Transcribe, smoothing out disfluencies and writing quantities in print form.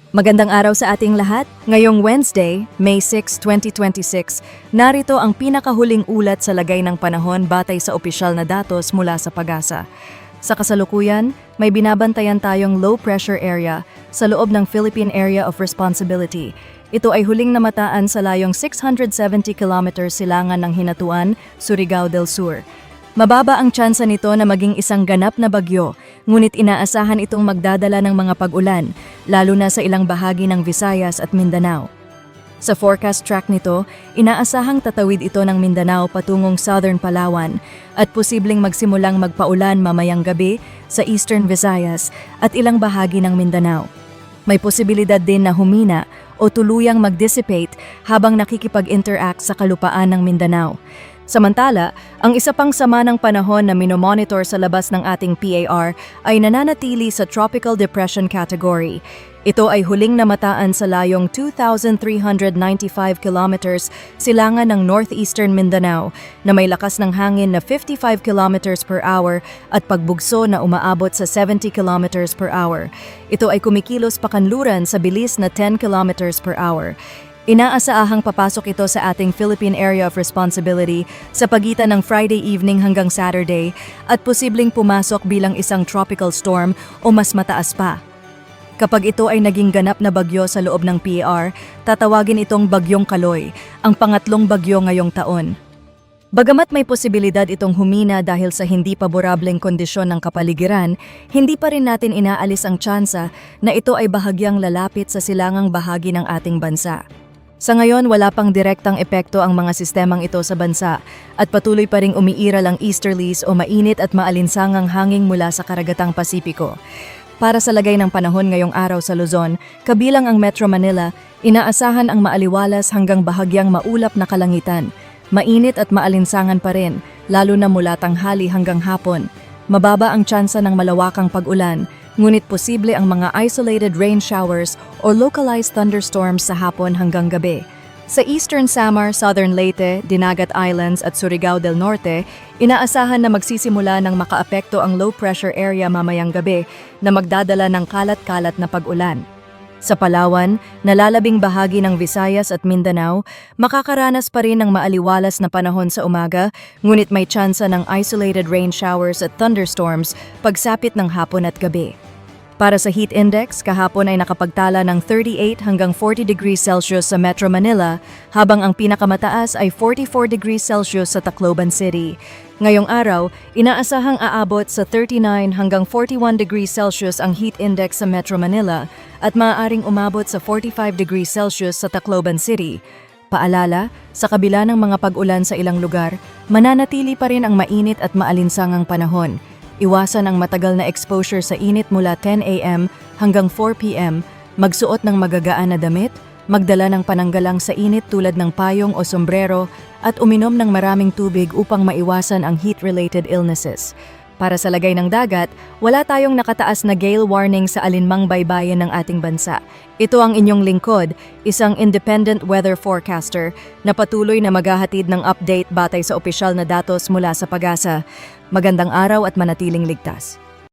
Magandang araw sa ating lahat. Ngayong Wednesday, May 6, 2026, narito ang pinakahuling ulat sa lagay ng panahon batay sa opisyal na datos mula sa PAGASA. Sa kasalukuyan, may binabantayan tayong low pressure area sa loob ng Philippine Area of Responsibility. Ito ay huling namataan sa layong 670 kilometers silangan ng Hinatuan, Surigao del Sur. Mababa ang tsansa nito na maging isang ganap na bagyo, ngunit inaasahan itong magdadala ng mga pag-ulan, lalo na sa ilang bahagi ng Visayas at Mindanao. Sa forecast track nito, inaasahang tatawid ito ng Mindanao patungong Southern Palawan at posibleng magsimulang magpaulan mamayang gabi sa Eastern Visayas at ilang bahagi ng Mindanao. May posibilidad din na humina o tuluyang mag-dissipate habang nakikipag-interact sa kalupaan ng Mindanao. Samantala, ang isa pang sama ng panahon na minomonitor sa labas ng ating PAR ay nananatili sa Tropical Depression category. Ito ay huling namataan sa layong 2,395 kilometers silangan ng northeastern Mindanao na may lakas ng hangin na 55 kilometers per hour at pagbugso na umaabot sa 70 kilometers per hour. Ito ay kumikilos pakanluran sa bilis na 10 kilometers per hour. Inaasahang papasok ito sa ating Philippine Area of Responsibility sa pagitan ng Friday evening hanggang Saturday at posibleng pumasok bilang isang tropical storm o mas mataas pa. Kapag ito ay naging ganap na bagyo sa loob ng PAR, tatawagin itong Bagyong Kaloy, ang pangatlong bagyo ngayong taon. Bagamat may posibilidad itong humina dahil sa hindi paborableng kondisyon ng kapaligiran, hindi pa rin natin inaalis ang tsansa na ito ay bahagyang lalapit sa silangang bahagi ng ating bansa. Sa ngayon, wala pang direktang epekto ang mga sistemang ito sa bansa at patuloy pa ring umiiral ang easterlies o mainit at maalinsangang hangin mula sa karagatang Pasipiko. Para sa lagay ng panahon ngayong araw sa Luzon, kabilang ang Metro Manila, inaasahan ang maaliwalas hanggang bahagyang maulap na kalangitan. Mainit at maalinsangan pa rin, lalo na mula tanghali hanggang hapon. Mababa ang tsansa ng malawakang pag-ulan, ngunit posible ang mga isolated rain showers o localized thunderstorms sa hapon hanggang gabi. Sa Eastern Samar, Southern Leyte, Dinagat Islands at Surigao del Norte, inaasahan na magsisimula ng makaapekto ang low pressure area mamayang gabi na magdadala ng kalat-kalat na pag-ulan. Sa Palawan, nalalabing bahagi ng Visayas at Mindanao, makakaranas pa rin ng maaliwalas na panahon sa umaga, ngunit may tsansa ng isolated rain showers at thunderstorms pagsapit ng hapon at gabi. Para sa heat index, kahapon ay nakapagtala ng 38 hanggang 40 degrees Celsius sa Metro Manila, habang ang pinakamataas ay 44 degrees Celsius sa Tacloban City. Ngayong araw, inaasahang aabot sa 39 hanggang 41 degrees Celsius ang heat index sa Metro Manila at maaaring umabot sa 45 degrees Celsius sa Tacloban City. Paalala, sa kabila ng mga pag-ulan sa ilang lugar, mananatili pa rin ang mainit at maalinsangang panahon. Iwasan ang matagal na exposure sa init mula 10 a.m. hanggang 4 p.m., magsuot ng magagaan na damit, magdala ng pananggalang sa init tulad ng payong o sombrero, at uminom ng maraming tubig upang maiwasan ang heat-related illnesses. Para sa lagay ng dagat, wala tayong nakataas na gale warning sa alinmang baybayin ng ating bansa. Ito ang inyong lingkod, isang independent weather forecaster na patuloy na maghahatid ng update batay sa opisyal na datos mula sa PAGASA. Magandang araw at manatiling ligtas.